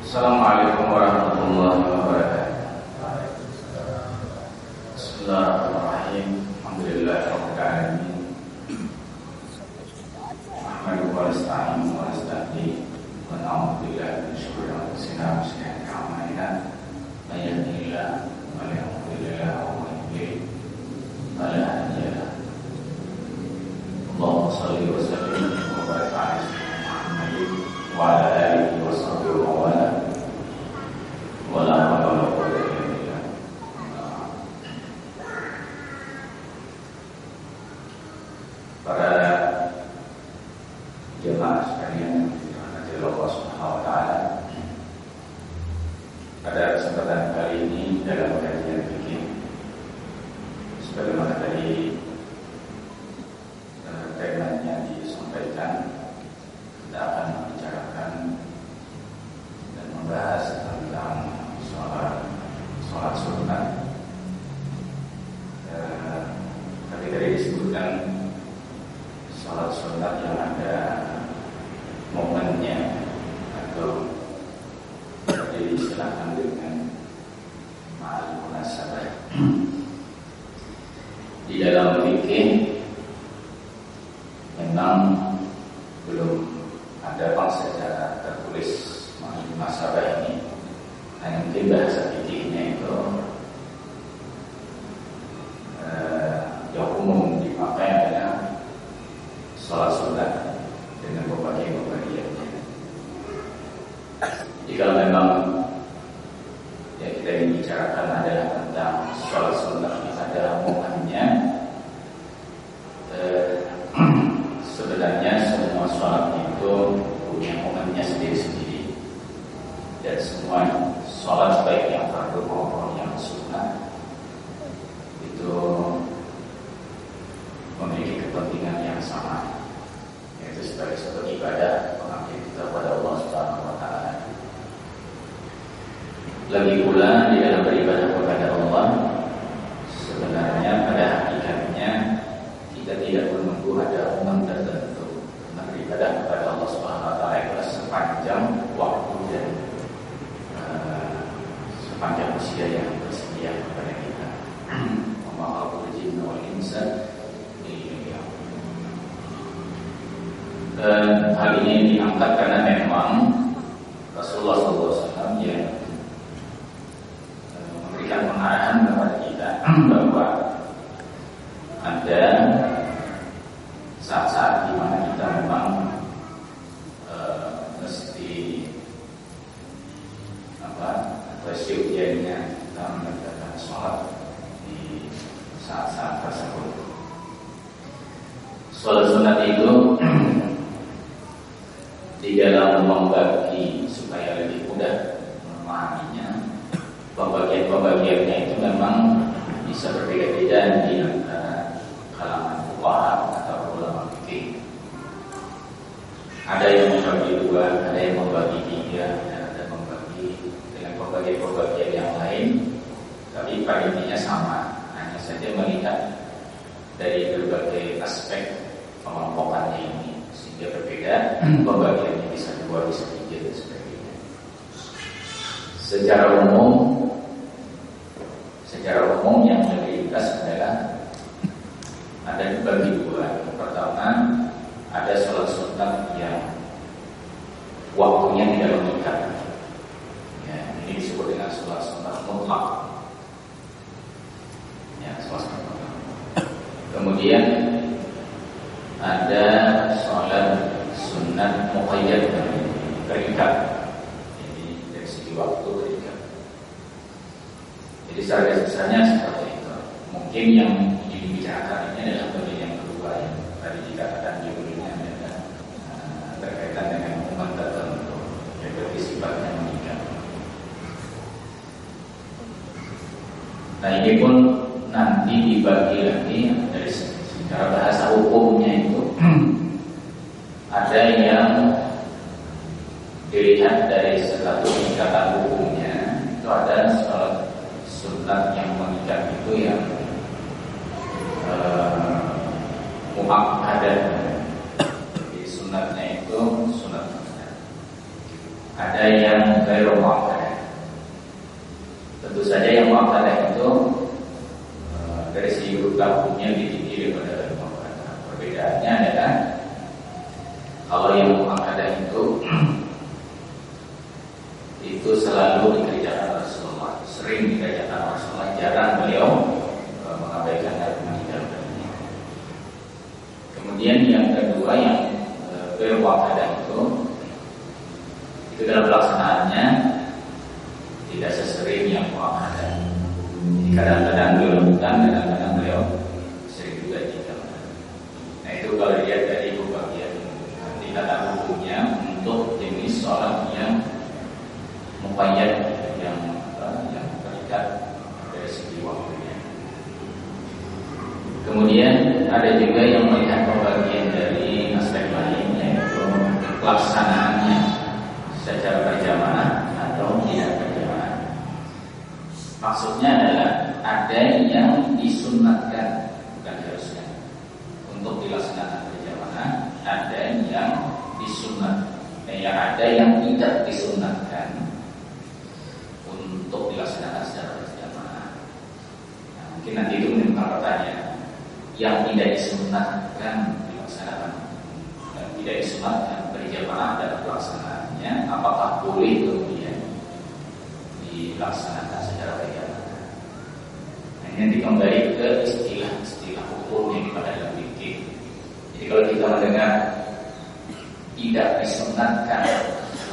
Assalamualaikum warahmatullahi wabarakatuh. Bismillahirrahmanirrahim. Alhamdulillahirabbil alamin. Ahmaduhu wa nasta'inuhu wa nasta'dinuhu wa na'udzu billahi min shururi anfusina wa sayyi'ati a'malina. May yahdihillahu fala mudilla lahu wa may yudlil fala hadiya lahu. Allahumma shalli wa sallim wa barik 'ala sayyidina Muhammadin wa 'ala alihi wa sahbihi wa wala. Para jemaah sekalian dirahmati Allah Subhanahu wa taala. Pada kesempatan kali ini dalam kajian fikih, sebagaimana tadi temanya disampaikan, kita akan membicarakan dan membahas tentang sholat sunat. Tadi disebutkan sholat sunat yang ada momennya atau diistilahkan dengan ma'al munasabah. Di dalam fikih memang belum ada secara tertulis ma'al munasabah ini. Hanya mungkin bahasa fikihnya itu yang umum dipakai adalah sholat sunat dengan pembagian-pembagiannya. Jika memang yang kita ingin bicarakan adalah tentang sholat sunat yang ada momennya, sebenarnya semua sholat itu punya momennya sendiri-sendiri, dan semua sholat baik yang fardu maupun yang sunat itu memiliki kepentingan yang sama, yaitu sebagai suatu ibadah mengabdi kita kepada Allah Subhanahu wa taala. Lagi pula di dalam beribadah kepada Allah, sebenarnya pada hakikatnya kita tidak menunggu ada momen tertentu. Karena beribadah kepada Allah Subhanahu wa taala adalah sepanjang waktu dan sepanjang usia yang tersedia kepada kita. Wa jinna wal insa. Dan hal ini diangkat karena memang Rasulullah SAW yang memberikan pengarahan kepada kita bahwa ada saat-saat di mana kita memang mesti usianya kita mengerjakan sholat di saat-saat tersebut. Sholat sunat itu di dalam membagi supaya lebih mudah memahaminya, pembagiannya itu memang bisa berbeda-beda di antara kalangan fuqaha atau ulama fikih. Ada yang membagi dua, ada yang membagi tiga, dan ada membagi dengan pembagian yang lain, tapi pada intinya sama, hanya saja melihat dari berbagai aspek pengelompokannya ini sehingga berbeda, pembagiannya bisa dua, bisa tiga dan sebagainya. Secara umum yang lebih ringkas adalah ada dibagi dua. Yang pertama, ada sholat sunat yang waktunya tidak mengikat. Ya, ini disebut dengan sholat sunat mutlak. Ya, sholat sunat mutlak. Kemudian ada sholat sunat muqayyad, terikat. Jadi dari segi waktu terikat. Jadi secara besarnya seperti itu. Mungkin yang dibicarakan ini adalah bagian yang kedua yang tadi dikatakan judulnya adalah berkaitan dengan momen tertentu yang sifatnya mengikat. Nah, ini pun nanti dibagi lagi dari secara bahasa hukumnya itu ada yang dilihat dari status ikatan hukumnya. Itu ada sholat sunat yang mengikat itu yang muakkadah. Jadi sunatnya itu sunat ada yang ghairu mu'akkadah. Tentu saja yang mu'akkadah itu dari segi hukumnya lebih tinggi daripada ghairu mu'akkadah. Perbedaannya adalah kalau yang mu'akkadah itu selalu dikerjakan Rasulullah, sering dikerjakan Rasulullah, jarang beliau mengabaikan dan meninggalkannya. Kemudian yang kedua yang ghairu mu'akkadah itu dalam pelaksanaannya tidak sesering yang mu'akkadah. Jadi kadang-kadang beliau lakukan, kadang-kadang beliau sering juga tidak. Nah itu kalau dilihat dari bagian tingkatan hukumnya untuk jenis sholat yang muqayyad, yang terikat dari segi waktunya. Kemudian ada juga yang melihat pembagian dari aspek lain, yaitu pelaksanaannya secara berjamaah atau tidak berjamaah. Maksudnya adalah ada yang disunnatkan, bukan harusnya, untuk dilaksanakan berjamaah, ada yang disunnat, ada yang tidak disunnatkan untuk dilaksanakan secara berjamaah. Nah, mungkin nanti itu menimbulkan pertanyaan, yang tidak disunnatkan dilaksanakan, tidak disunnatkan berjamaah dalam pelaksanaannya, apakah boleh kemudian dilaksanakan secara berjamaah? Nah, ini nanti kembali ke istilah hukum yang dipakai dalam fikih. Jadi kalau kita mendengar tidak disunnatkan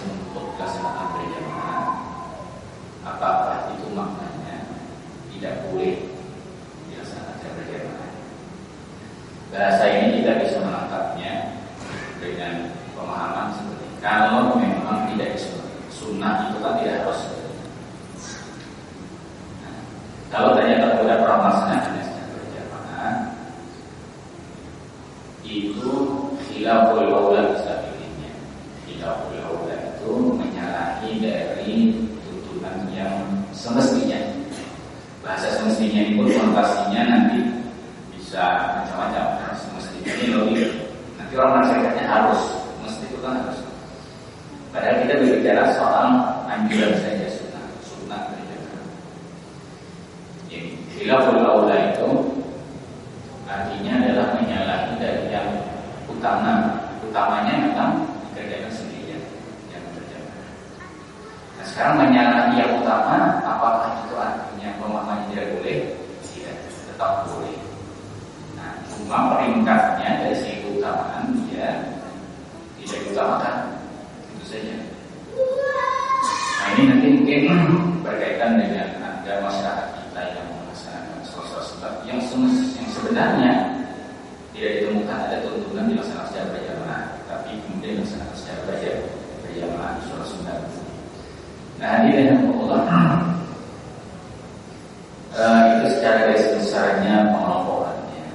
untuk dilaksanakan berjamaah, apakah itu maknanya tidak boleh dilaksanakan secara berjamaah? Bahasa ini kita bisa menangkapnya dengan pemahaman seperti kalau memang tidak sunnah itu kan tidak harus. Nah, kalau ternyata tidak pernah melaksanakan secara berjamaah, itu khilaful aula bisa pilihnya. Khilaful aula itu menyalahi dari tuntunan yang semestinya. Bahasa semestinya ini pun konotasinya nanti bisa macam-macam. Semestinya ini logik. Nanti orang menafsirkannya harus, mesti itu kan harus. Padahal kita berbicara soal anjuran saja, sunnah berjamaah. Jadi khilaful aula itu artinya adalah menyalahi dari yang utamanya memang dikerjakan sendirian, yang berjamaah. Nah sekarang menyalahi yang utama, apakah itu artinya pemahamannya tidak boleh? Tidak, tetap boleh. Nah cuma peringkatnya dari segi keutamaan dia tidak diutamakan, itu saja. Nah ini nanti mungkin berkaitan dengan ada masyarakat kita yang melaksanakan sholat yang sebenarnya tidak ditemukan ada tuntunan dilaksanakan secara berjamaah, tapi kemudian dilaksanakan secara berjamaah di sholat sunat. Nah ini dengan Allah itu secara garis besarnya pengelompokannya.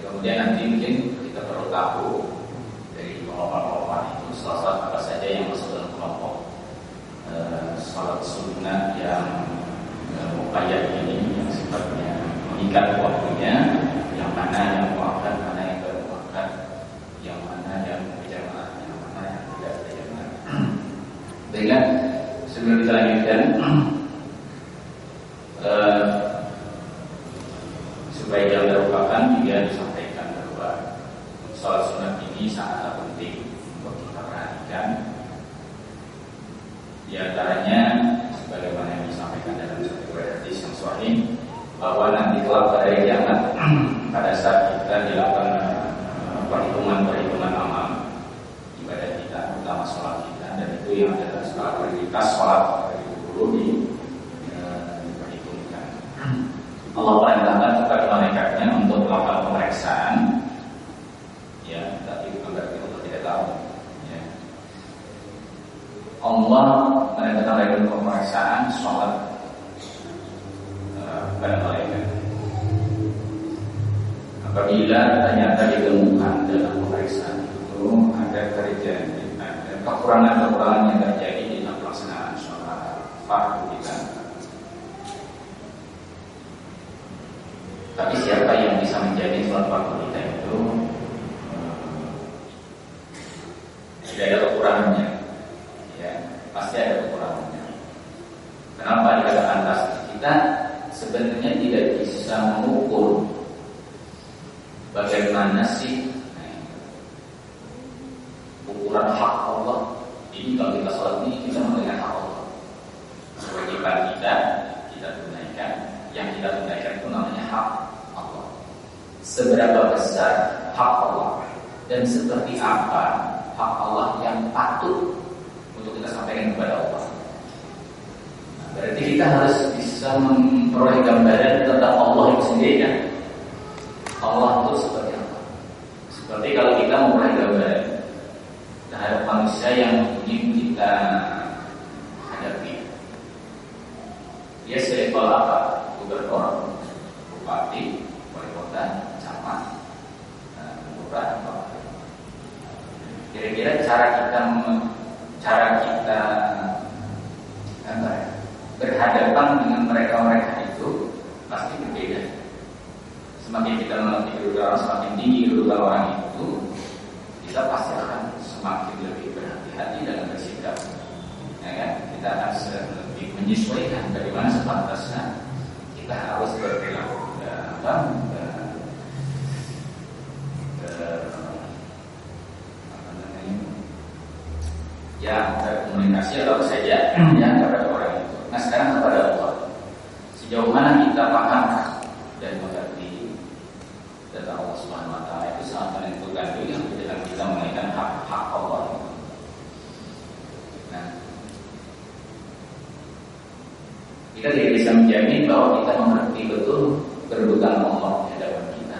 Kemudian nanti mungkin kita perlu tahu dari kelompok-kelompokan itu salah apa saja yang masuk dalam kelompok sholat sunat yang muqayyad ini, yang sifatnya mengikat waktunya, yang mana yang muakkad, mana yang tidak muakkad, yang mana yang berjamaah, yang mana yang tidak berjamaah. Baiklah, sebelum kita lanjutkan, supaya jangan terlupakan, juga disampaikan bahwa sholat sunat ini sangat penting untuk kita perhatikan. Di antaranya, sebagaimana yang disampaikan dalam satu hadis yang sahih, bahwa nanti kelak pada hari kiamat, pada saat kita dilakukan perhitungan amal ibadah kita, utama sholat kita, dan itu yang adalah skala prioritas sholat itu dulu diperhitungkan. Allah perintahkan kepada malaikatnya untuk melakukan pemeriksaan, ya, tapi bukan berarti Allah tidak tahu. Ya. Allah merintahkan melakukan pemeriksaan sholat pada malaikat. Apabila ternyata ditemukan dalam pemeriksaan itu ada kekurangan-kekurangan yang terjadi di dalam pelaksanaan sholat fardu kita, tapi siapa yang bisa menjadi sholat fardu kita itu tidak ada kekurangannya, ya. pasti ada kekurangannya. Kenapa dikatakan tasbih? Kita sebenarnya tidak bisa mengukur bagaimana sih ukuran hak Allah. Ini kalau kita sholat ini kita menunaikan hak Allah. Kewajiban kita tunaikan. Yang kita tunaikan itu namanya hak Allah. Seberapa besar hak Allah dan seperti apa hak Allah yang patut untuk kita sampaikan kepada Allah. Nah, berarti kita harus bisa memperoleh gambaran tentang Allah itu sendiri kan. Allah itu seperti apa? Seperti kalau kita memperoleh gambaran terhadap manusia yang ingin kita hadapi. Dia selevel apa? Gubernur, bupati, wali kota, camat, lurah, apa? Kira-kira cara kita berhadapan dengan mereka itu pasti berbeda. Semakin kita mengerti kedudukan orang, semakin tinggi kedudukan orang itu, kita pasti akan semakin lebih berhati-hati dalam bersikap. Ya kan? Kita akan lebih menyesuaikan bagaimana sepantasnya kita harus berperilaku. Ya, berkomunikasi atau saja yang kepada orang itu. Nah, sekarang kepada Allah. Sejauh mana kita paham dan mengerti tentang Allah Subhanahu wa taala itu sangat menentukan juga dalam kita menunaikan hak Allah. Nah, kita tidak bisa menjamin bahwa kita mengerti betul kedudukan Allah di hadapan kita.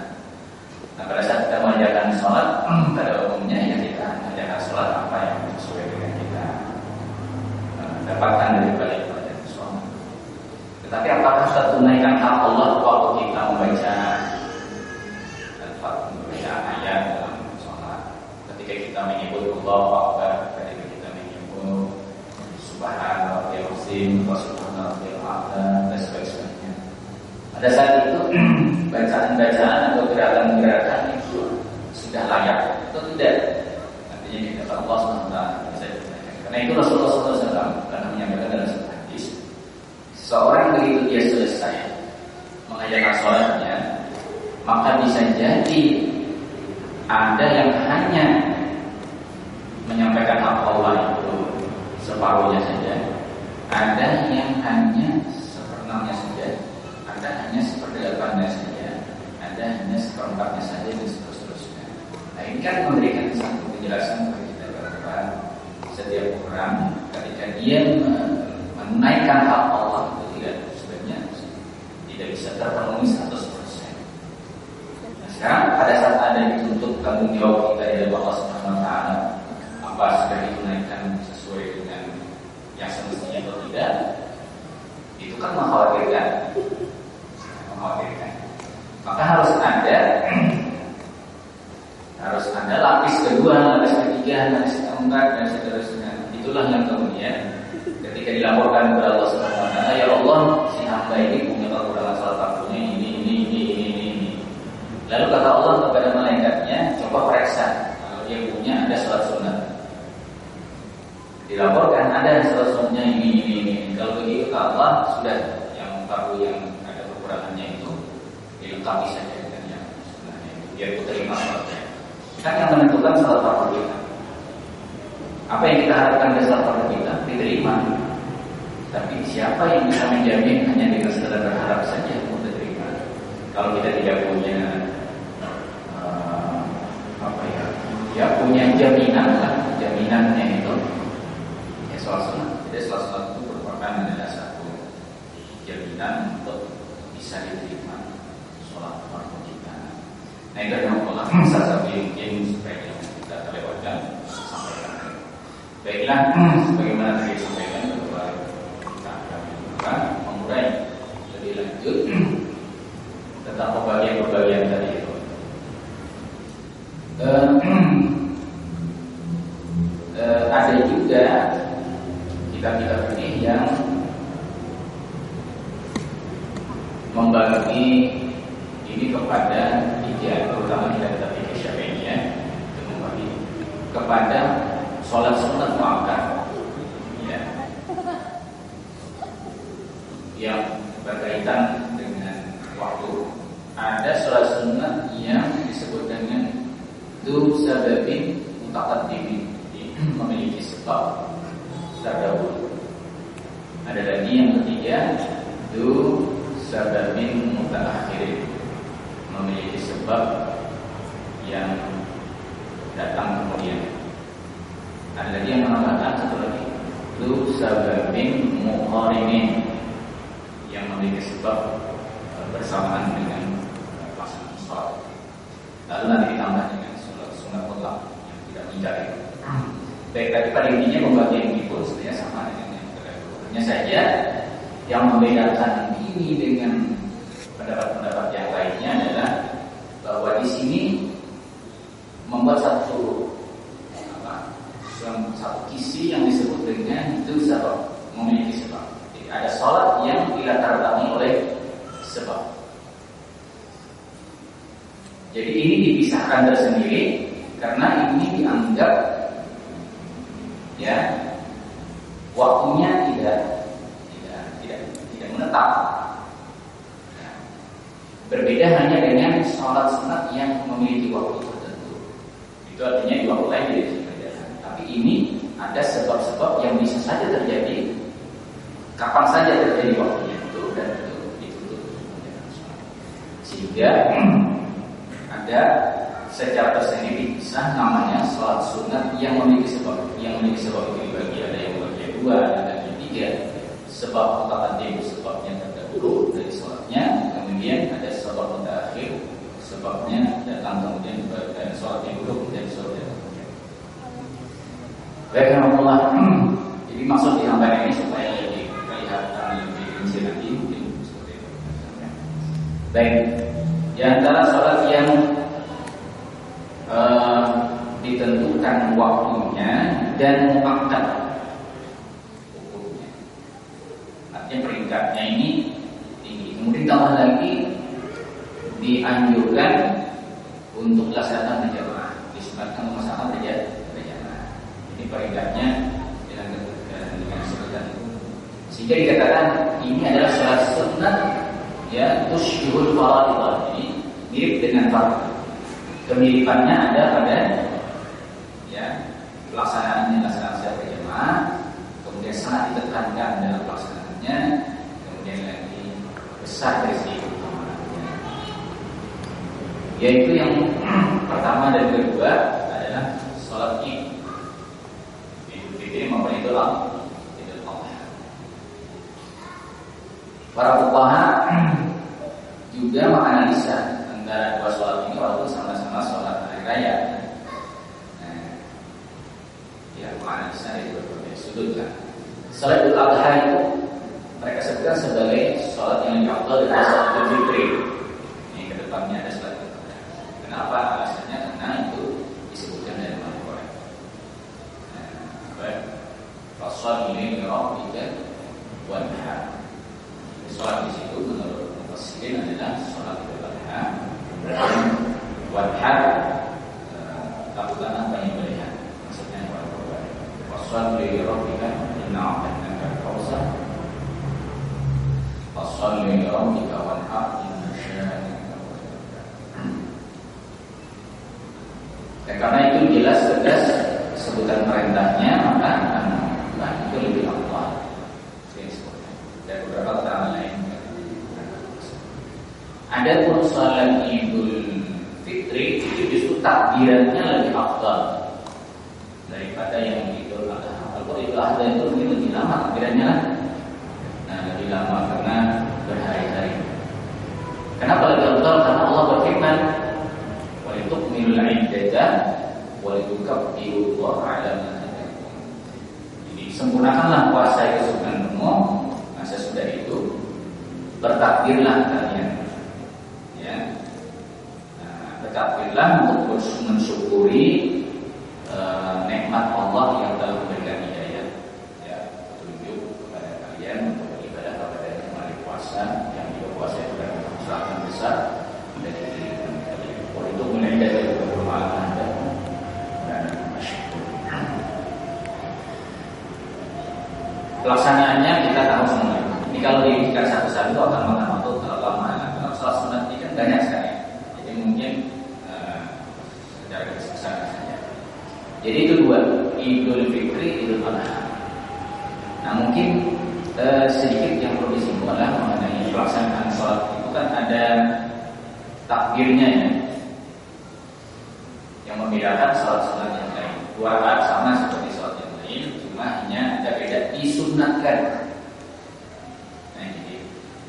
Nah, pada saat kita mengerjakan sholat, pada umumnya ya kita mengerjakan sholat apa yang sesuai dengan kita dapatkan dari balik pada sholat. Tetapi apakah kita tunaikan hak Allah waktu kita membaca ayat dalam sholat? Ketika kita menyebut Allahu Akbar, ketika kita menyebut Subhanallah wa bihamdihi wa subhanallahil a'la dan sebagainya. Pada saat itu bacaan-bacaan atau gerakan-gerakan itu sudah layak atau tidak? Artinya kita kata Allah SWT bisa ditunaikan. Karena itu Rasulullah SAW pernah menyampaikan dalam sebuah hadis, seorang begitu dia selesai mengajarkan sholatnya, maka bisa jadi ada yang hanya menyampaikan hak Allah itu separuhnya saja, ada yang hanya seperenamnya saja, ada hanya seperdelapannya saja, ada hanya seperempatnya saja dan seterusnya. Nah, ini kan memberikan satu penjelasan bagi kita bahwa setiap orang ketika dia menunaikan hak Allah itu sebenarnya tidak bisa terpenuhi 100%. Nah, sekarang pada saat ada dituntut tanggung jawab kita dari Allah Subhanahu wa taala, apa sudah ditunaikan sesuai dengan yang semestinya atau tidak, itu kan mengkhawatirkan. Maka harus ada lapis kedua, lapis ketiga, lapis keempat dan seterusnya. Itulah yang kemudian ketika dilaporkan kepada Allah Subhanahu wa taala, ya Allah, si hamba ini punya kekurangan salah satunya ini. Lalu kata Allah kepada malaikatnya, coba periksa kalau dia punya ada salat sunat. Dilaporkan ada salat sunatnya ini. Kalau begitu kata Allah, sudah yang fardu yang ada kekurangannya itu dilengkapi saja dengan yang sebenarnya itu. Biar terima salatnya. Kan yang menentukan salat fardu kita. Apa yang kita harapkan dari salat fardu kita diterima. Tapi siapa yang bisa menjamin hanya dengan sekadar berharap saja untuk diterima? Kalau kita tidak punya punya jaminannya itu ya sholat sunat. Jadi sholat sunat itu merupakan adalah satu jaminan untuk bisa diterima sholat fardu kita. Nah, itu yang Allah mungkin supaya kita terlewatkan sampaikan. Baiklah, sebagaimana tadi disampaikan bahwa kita akan mengurai lebih lanjut tentang pembagian tadi itu. Ada juga kitab-kitab ini yang membagi ini kepada terutama kitab fikih Syafi'iyah, membagi kepada sholat sunat muakkad, ya, yang berkaitan dengan waktu. Ada sholat sunnah yang disebut dengan du sababin mutaqaddimin, memiliki sebab terdahulu. Ada lagi yang ketiga, du sababin mutaakhirin, memiliki sebab yang datang kemudian. Ada lagi yang menambahkan satu lagi, du sababin muqarinin, yang memiliki sebab bersamaan dengan pelaksanaan sholat. Lalu nanti ditambah dengan sholat sunat mutlak yang tidak mencari. Baik, tapi pada intinya pembagian itu sebenarnya sama dengan yang kedua. Hanya saja yang membedakan ini dengan pendapat-pendapat yang lainnya adalah bahwa di sini membuat satu kisi yang disebut dengan itu sebab, memiliki sebab. Jadi ada sholat yang dilatar belakangi oleh sebab. Jadi ini dipisahkan tersendiri karena ini dianggap ya waktunya tidak menetap. Berbeda hanya dengan sholat sunat yang memiliki waktu tertentu. Itu artinya di waktu lain tidak dikerjakan. Tapi ini ada sebab-sebab yang bisa saja terjadi kapan saja terjadi waktunya itu, dan itu ditutup. Sehingga ada secara tersendiri bisa namanya sholat sunat yang memiliki sebab. Yang memiliki sebab itu dibagi, ada yang membagi dua, ada yang tiga. Sebab mutaqaddim, sebabnya terdahulu dari sholatnya, kemudian ada sebab mutaakhir, sebabnya datang kemudian dari sholatnya dulu, kemudian sholatnya kemudian. Baik, alhamdulillah. Jadi maksud disampaikan ini supaya lebih kelihatan, lebih rinci lagi, mungkin seperti itu. Baik, di antara sholat yang ditentukan waktunya dan muakkad hukumnya, artinya peringkatnya ini tinggi. Kemudian tambah lagi dianjurkan untuk dilaksanakan berjamaah, disunatkan melaksanakan berjamaah. Ini peringkatnya dengan sebutan itu. Sehingga dikatakan ini adalah sholat sunat ya tusybihul fardhu. Ini mirip dengan fardhu. Kemiripannya ada pada ya pelaksanaan secara berjamaah, kemudian sangat ditekankan dalam pelaksanaannya, kemudian lagi besar dari segi keutamaannya. Yaitu yang pertama dan kedua adalah sholat Id. Idul Fitri maupun Idul Adha. Para fuqaha juga menganalisa antara dua sholat ini walaupun sama-sama sholat hari raya. Ya, menganalisa dari berbagai sudut kan. Sholat Idul Adha itu mereka sebutkan sebagai sholat yang lebih afdal daripada sholat Idul Fitri. Ini kedepannya ada sholat Idul Adha. Kenapa? Alasannya karena itu disebutkan dari Al-Quran. Baik, fasal ini rabbika wanhar. Sholat di situ menurut mufassirin adalah sholat Idul Adha. Wanhar lakukan apa yang melihat. Maksudnya fasal li rabbika inna a'tainaka al-kautsar. Fasal li rabbika wanhar inna syani'aka wal-abtar. Karena itu jelas tegas sebutan perintahnya, maka itu lebih afdal. Dan beberapa keterangan lain. Ada pun salat Idul Fitri itu justru takbirannya lebih afdal daripada yang Idul Adha. Kalau Idul Adha itu mungkin lebih lama takbirannya, lebih lama karena berhari-hari. Kenapa lebih afdal? Karena Allah berfirman, "Wa litukmilul 'iddata wa litukabbirullaha 'ala ma hadakum." Jadi sempurnakanlah puasa itu dengan penuh. Sesudah itu bertakbirlah kalian, ya. Bertakbirlah untuk mensyukuri nikmat Allah yang telah memberikan hidayah, ya, petunjuk kepada kalian untuk beribadah kepada hari puasa yang juga puasa itu adalah kemuliaan besar dari kalian. Untuk meningkat dari kebermanfaatan Anda dan masyarakat. Pelaksanaannya kita tahu semua. Ini kalau dibikin satu-satu akan makan waktu terlalu lama. Kalau sholat sunat ini kan banyak sekali. Jadi mungkin secara kesana saja. Jadi itu dua, Idul Fitri, Idul Adha. Nah mungkin sedikit yang perlu disimpulkan mengenai pelaksanaan sholat itu kan ada takbirnya ya, yang membedakan sholat sunat yang lain. 2 rakaat sama seperti sholat yang lain, cuma hanya ada beda disunatkan. Nah jadi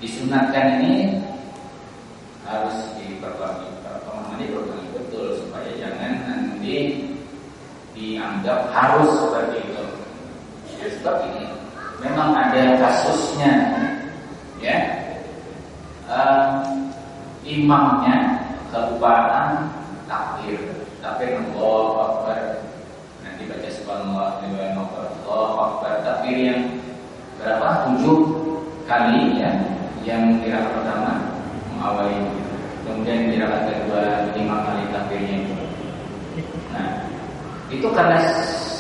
disunatkan ini harus pemahamannya diperbaiki betul supaya jangan nanti dianggap harus seperti itu. Ya, sebab ini memang ada kasusnya, ya, imamnya kelupaan takbir Allahu Akbar, nanti baca subhanallah Allahu Akbar, takbir yang berapa? 7 kali ya, yang rakaat pertama mengawali, kemudian di rakaat kedua 5 kali takbirnya. Nah, itu karena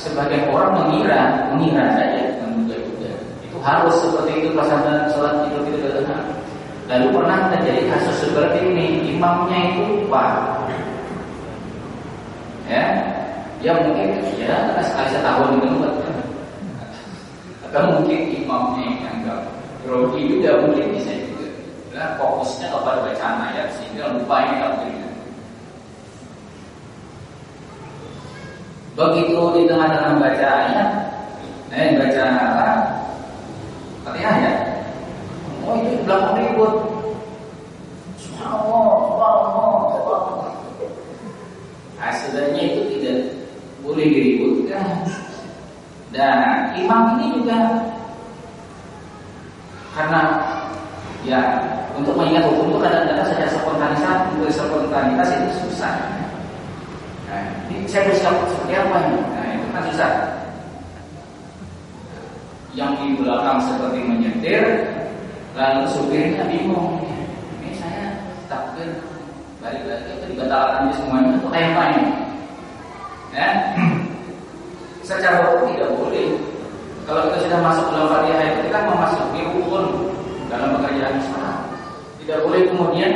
sebagian orang mengira saja, menduga-duga itu harus seperti itu pelaksanaan sholat Idul Fitri dan Adha. Lalu pernah terjadi kasus seperti ini, imamnya itu lupa, ya, dia mungkin ya sekali setahun itu, atau mungkin imamnya yang enggak grogi juga, mungkin bisa juga. Nah, fokusnya kepada bacaan ayat sehingga lupa ini takbirnya. Begitu di tengah-tengah baca ayat, baca apa? Fatihah ya. Oh itu di belakang ribut. Subhanallah. Sebenarnya itu tidak boleh diributkan. Dan imam ini juga karena ya untuk mengingat hukum itu kadang-kadang secara spontanitas itu susah. Nah, ini saya bersikap seperti apa ini? Nah itu kan susah. Yang di belakang seperti menyetir, lalu supirnya bingung. Ini saya takbir balik-balik itu dibatalkan di semuanya itu kayak apa ini? Ya, secara hukum tidak boleh. Kalau kita sudah masuk dalam Fatihah itu kita memasuki rukun dalam pekerjaan sholat. Tidak boleh kemudian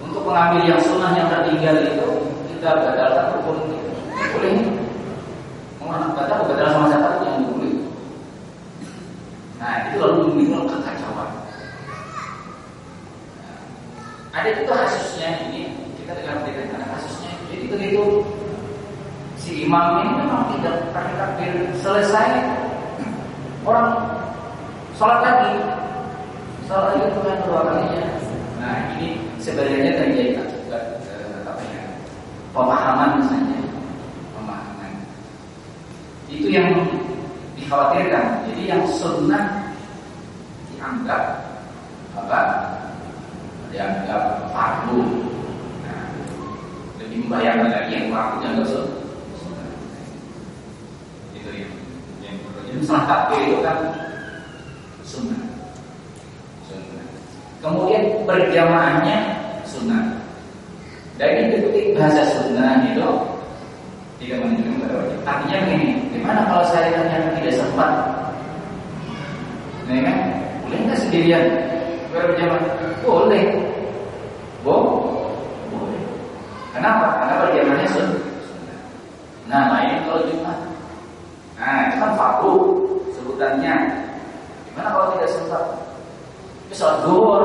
untuk mengambil yang sunnah yang tertinggal itu kita batalkan rukun itu. Boleh? Mau anak batal sama siapa yang boleh. Nah itu lalu menimbulkan kekacauan. Ada itu kasusnya ini kita dengar karena kasusnya. Jadi begitu si imam ini memang tidak pakai takbir, selesai orang sholat lagi itu kan 2 kalinya. Nah ini sebenarnya terjadi akibat pemahaman misalnya, pemahaman itu yang dikhawatirkan. Jadi yang sunnah dianggap apa? Dianggap fardu. Nah, lebih membayangkan lagi yang fardu dianggap sunnah. Itu yang perlu. Jadi salah takbir itu kan sunnah. Kemudian berjamaahnya sunnah. Dan ini ketik bahasa sunnah itu tidak menunjukkan pada wajib. Artinya begini, gimana kalau saya ternyata tidak sempat? Nah kan, boleh nggak sendirian berjamaah? Boleh. Boleh. Kenapa? Karena berjamaahnya sunnah. Nah, lain kalau Jumat. Nah, itu kan fardu sebutannya. Gimana kalau tidak sempat? Sholat zuhur,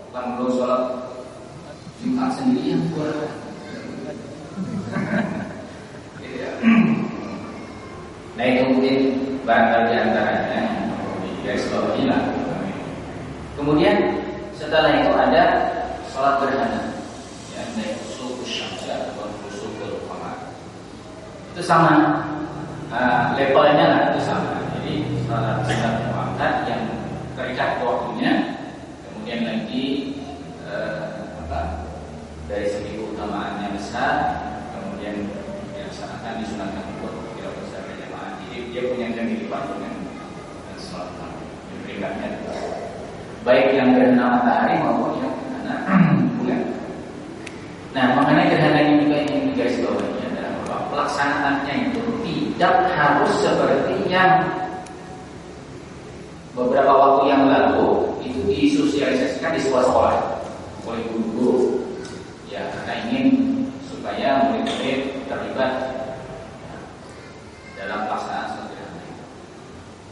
bukan belum sholat Jumat sendirian buat. Nah itu mungkin barangkali antaranya garis bawahi lah. Kemudian setelah itu ada sholat gerhana, ya, naik subuh syamsa atau subuh qamar. Itu sama levelnya lah, itu sama. Jadi sholat sunat muakkad yang terikat waktunya, kemudian lagi dari segi keutamaannya besar, kemudian dilaksanakan disunatkan untuk tidak besar berjamaah. Jadi dia punya kemiripan dengan sholat peringkatnya baik yang gerhana matahari maupun yang gerhana bulan. Nah mengenai gerhana ini juga ingin digarisbawahi adalah bahwa pelaksanaannya itu tidak harus seperti yang beberapa waktu yang lalu itu disosialisasikan di sebuah sekolah oleh guru-guru, ya, karena ingin supaya murid-murid terlibat dalam pelaksanaan sholat gerhana,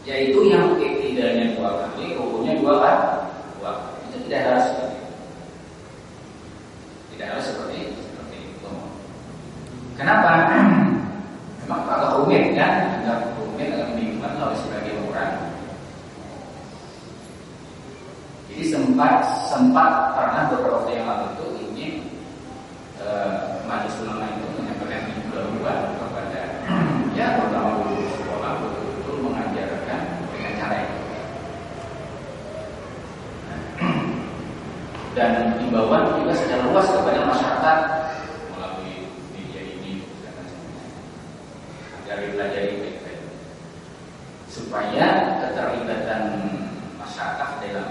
yaitu yang tidaknya 2 kali, rukunya 2 kali. Itu tidak harus seperti itu. Tidak harus seperti itu. Kenapa? Memang agak rumit kan? Agak membingungkan oleh sebagian orang. Jadi sempat pernah beberapa waktu yang lalu itu ingin majelis ulama itu menyampaikan himbauan kepada ya terutama guru sekolah betul-betul mengajarkan dengan cara itu. Dan himbauan juga secara luas kepada masyarakat melalui media ini dan sebagainya agar dipelajari baik-baik supaya keterlibatan masyarakat dalam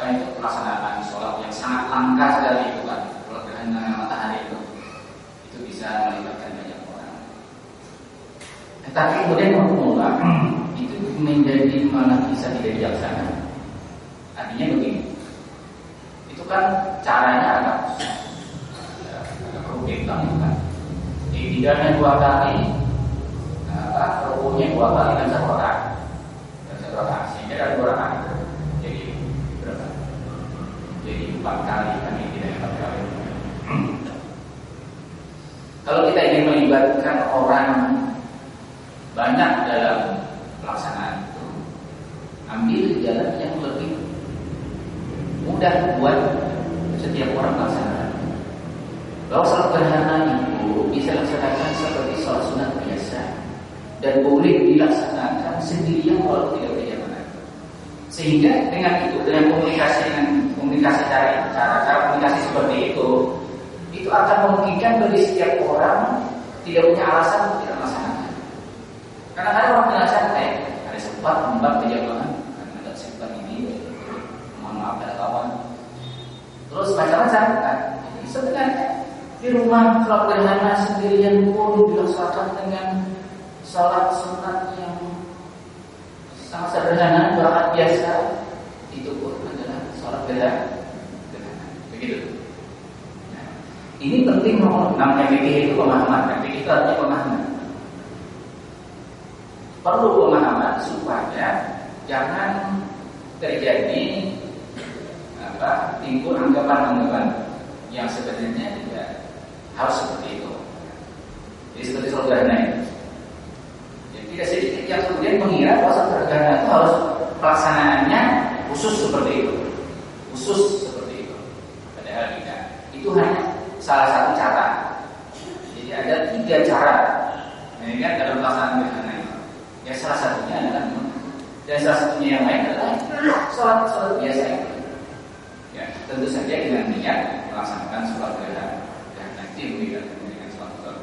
itu pelaksanaan sholat yang sangat langka sekali itu kan, sholat gerhana matahari itu bisa melibatkan banyak orang. Tetapi kemudian menolak itu menjadi malah bisa tidak dilaksanakan. Artinya begini, itu kan caranya agak rumit kan, itu kan. Tidaknya 2 kali, rukunya 2 kali dan 1 rakaat, sehingga ada 2 rakaat. Jadi 4 kali kan, tidak 4 kali. Kalau kita ingin melibatkan orang banyak dalam pelaksanaan itu, ambil jalan yang lebih mudah buat setiap orang melaksanakan. Bahwa sholat gerhana itu bisa dilaksanakan seperti sholat sunat biasa dan boleh dilaksanakan sendirian kalau tidak berjamaah. Sehingga dengan itu, dengan komunikasi cara komunikasi seperti itu akan memungkinkan bagi setiap orang tidak punya alasan untuk tidak melaksanakan. Karena ada orang bilang santai, ada sempat membab berjamaah, karena ada sempat ini, mohon maaf ada kawan. Terus macam-macam kan. Sebenarnya di rumah sholat gerhana sendirian pun dilaksanakan dengan sholat sunat yang sangat sederhana, 2 rakaat biasa, itu pun adalah sholat gerhana. Begitu. Nah, ini penting namanya fikih itu pemahaman. Fikih itu artinya pemahaman. Perlu pemahaman supaya jangan terjadi timbul anggapan-anggapan yang sebenarnya tidak harus seperti itu. Jadi seperti sholat gerhana itu. Jadi tidak sedikit yang kemudian mengira bahwa sholat gerhana itu harus pelaksanaannya khusus seperti itu. Khusus seperti itu. Padahal tidak. Itu hanya salah satu cara. Jadi ada 3 cara. Ini kan dalam pelaksanaan gerhana itu. Ya salah satunya adalah dan salah satunya yang lain adalah sholat biasa itu. Ya, tentu saja dengan niat melaksanakan sholat gerhana dan nanti dengan sholat zuhur.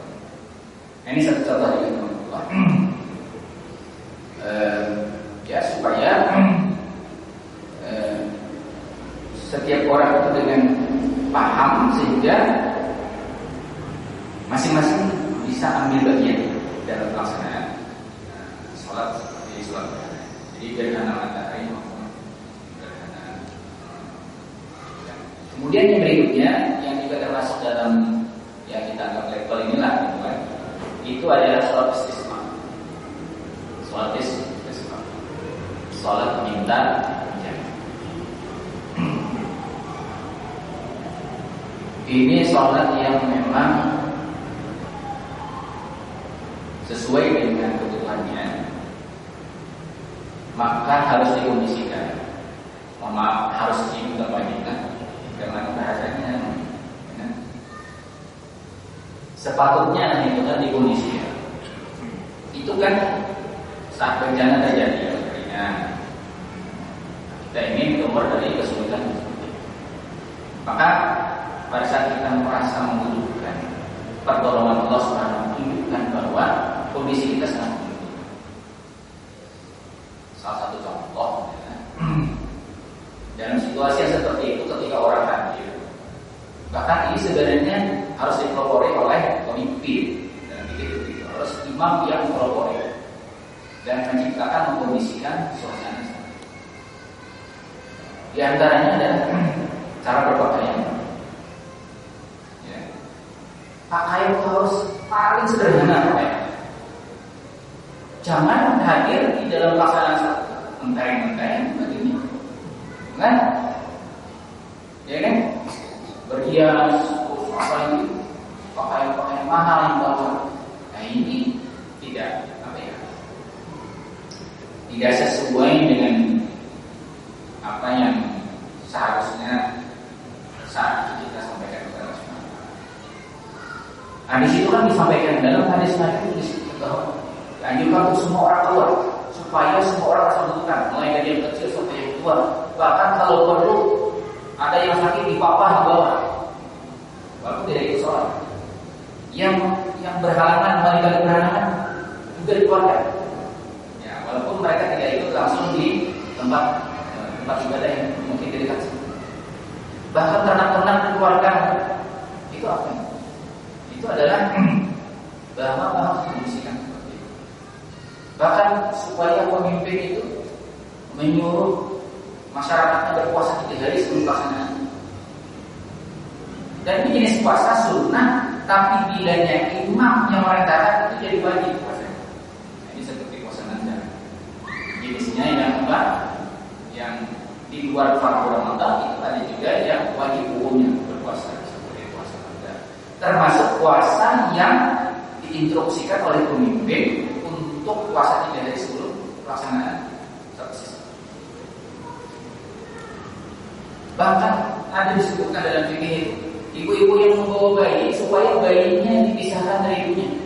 Ini satu contoh dari Allah. Ya supaya setiap orang itu dengan paham sehingga masing-masing bisa ambil bagian dalam pelaksanaan sholat seperti sholat gerhana. Jadi gerhana matahari maupun gerhana. Kemudian yang berikutnya yang juga termasuk dalam yang kita anggap level inilah gitu kan, itu adalah sholat istisqa. Sholat istisqa. Sholat minta hujan. Ini sholat yang memang sesuai dengan kebutuhannya, maka harus dikondisikan. Maaf, harus diutamakan karena bahasanya sepatutnya itu kan dikondisikan. Itu kan saat bencana terjadi ringan, kita ingin keluar dari kesulitan, maka pada saat kita merasa membutuhkan pertolongan Allah Subhanahu wa taala, menunjukkan bahwa kondisi kita sangat membutuhkan. Salah satu contoh ya, dalam situasi yang seperti itu ketika orang hadir, bahkan ini sebenarnya harus dipelopori oleh pemimpin dalam itu harus imam yang pelopori. dan menciptakan, mengkondisikan suasana. Di antaranya adalah cara berpakaian. Ya. Pakaian itu harus paling sederhana pakaian. Jangan hadir di dalam pelaksanaan menteng-menteng begini, kan? Ya kan? Berhias, apa ini? Pakaian mahal yang bawa. Nah ini tidak apa ya? Tidak sesuai dengan apa yang seharusnya saat itu kita sampaikan kepada Rasulullah. Nah di situ kan disampaikan dalam hadis Nabi disebut bahwa dianjurkan untuk semua orang keluar supaya semua orang rasa membutuhkan, mulai dari yang kecil sampai yang tua. Bahkan kalau perlu ada yang sakit dipapah di bawah, walaupun tidak ikut sholat. Yang berhalangan, wanita berhalangan juga dikeluarkan. Ya, walaupun mereka tidak ikut langsung di tempat ibadah yang mungkin dekat. Bahkan ternak-ternak dikeluarkan. Itu apa? Itu adalah bahwa harus dikondisikan seperti itu. Bahkan supaya pemimpin itu menyuruh masyarakatnya berpuasa 3 hari sebelum pelaksanaan. Dan ini jenis puasa sunnah, tapi bilanya imam yang merintahkan itu jadi wajib puasa. Nah, ini seperti puasa nazar. Jenisnya yang apa? Yang di luar fardu Ramadan itu ada juga yang wajib umumnya berpuasa seperti puasa nazar. Termasuk puasa yang diinstruksikan oleh pemimpin untuk puasa 3 hari sebelum pelaksanaan satu sisa. Bahkan ada disebutkan dalam fikih itu, ibu-ibu yang membawa bayi supaya bayinya dipisahkan dari ibunya.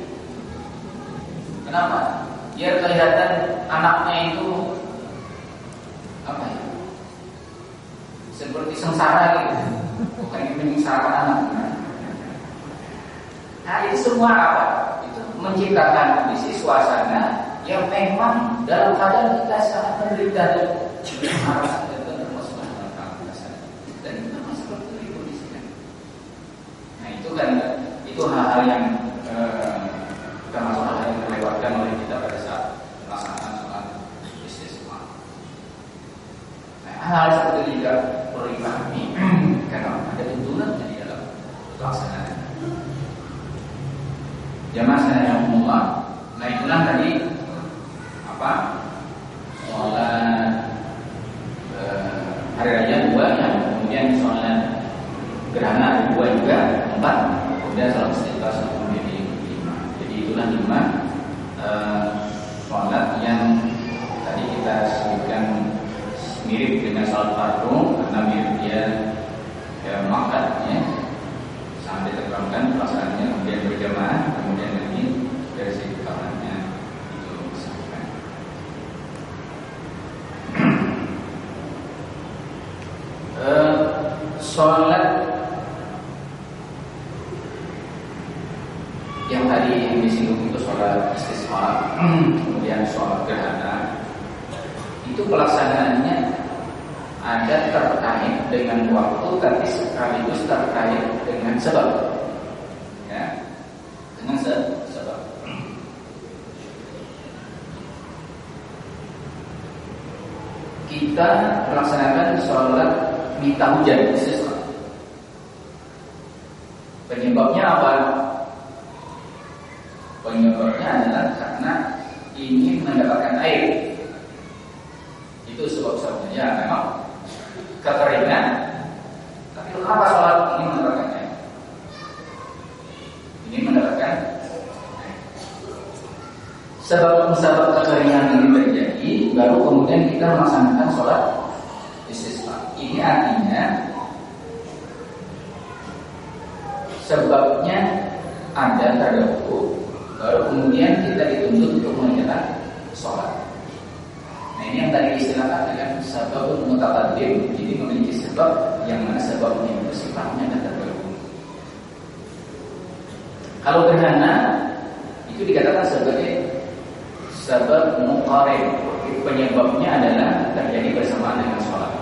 Kenapa? Biar kelihatan anaknya itu apa ya? Seperti sengsara gitu. Bukan menyengsarakan anak. Nah itu semua apa? Itu menciptakan kondisi suasana yang memang dalam keadaan kita sangat menderita dan marah dan bermasalah dan itu masih seperti dikondisikan. Nah itu kan itu hal-hal yang termasuk hal yang terlewatkan oleh kita pada saat pelaksanaan sholat istisqa. Nah hal seperti juga perlu dipahami karena ada tuntunan di dalam pelaksanaan. Jamaah sekalian umumah. Nah itulah tadi apa? Sholat hari raya 2 yang kemudian sholat gerhana 2 juga 4, kemudian sholat istiqlal menjadi 5. Jadi itulah 5 sholat yang tadi kita sebutkan mirip dengan sholat fardu karena mirip dia makatnya sangat ditekankan pelaksanaannya, kemudian berjamaah, kemudian nanti dari segi kamarnya itu disebutkan. Sholat yang tadi yang disinggung itu sholat istisqa, kemudian sholat gerhana, itu pelaksanaannya ada terkait dengan waktu, tapi sekaligus terkait dengan sebab, ya, dengan sebab. Kita melaksanakan sholat minta hujan, istisqa. Penyebabnya apa? Penyebabnya adalah karena ingin mendapatkan air. Itu sebab-sebabnya. Ya, memang kekeringan. Tapi kenapa sholat ingin mendapatkannya? Ingin mendapatkan sebab kekeringan ini terjadi, baru kemudian kita melaksanakan sholat istisqa. Ini artinya sebabnya ada terdahulu, baru kemudian kita dituntut untuk mengerjakan sholat. Nah ini yang tadi istilahkan dengan sebab mutaqaddim. Jadi memiliki sebab yang mana sebabnya itu sifatnya ada terdahulu. Kalau gerhana itu dikatakan sebagai sebab muqarib. Penyebabnya adalah terjadi bersamaan dengan sholat.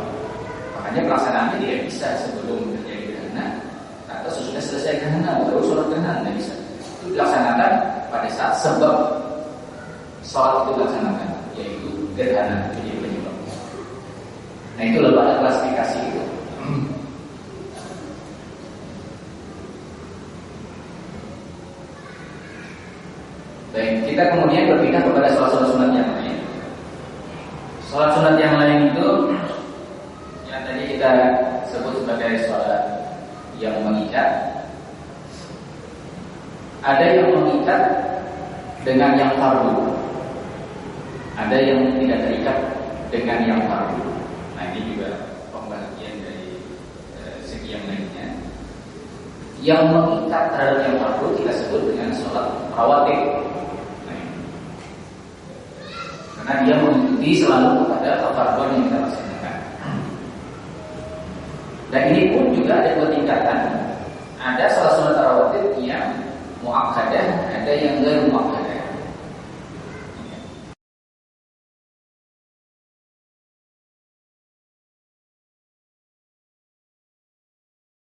Makanya pelaksanaannya tidak bisa sebelum terjadi gerhana atau sesudah selesai gerhana baru sholat gerhana, tidak bisa. Itu dilaksanakan pada saat sebab sholat itu dilaksanakan, yaitu gerhana menjadi penyebab. Nah itu lebih ada klasifikasi itu. Baik, kita kemudian berpindah kepada sholat sunat yang lain. Sholat sunat yang lain itu yang tadi kita sebut sebagai sholat yang mengikat. Ada yang mengikat dengan yang fardu, ada yang tidak terikat dengan yang fardu. Nah ini juga pembagian dari segi yang lainnya. Yang mengikat terhadap yang fardu kita sebut dengan sholat rawatib. Karena dia mengikuti selalu kepada kefarduan yang kita laksanakan. Dan ini pun juga ada dua tingkatan. Ada sholat sunat rawatib yang muakkadah, ada yang enggak muakkadah.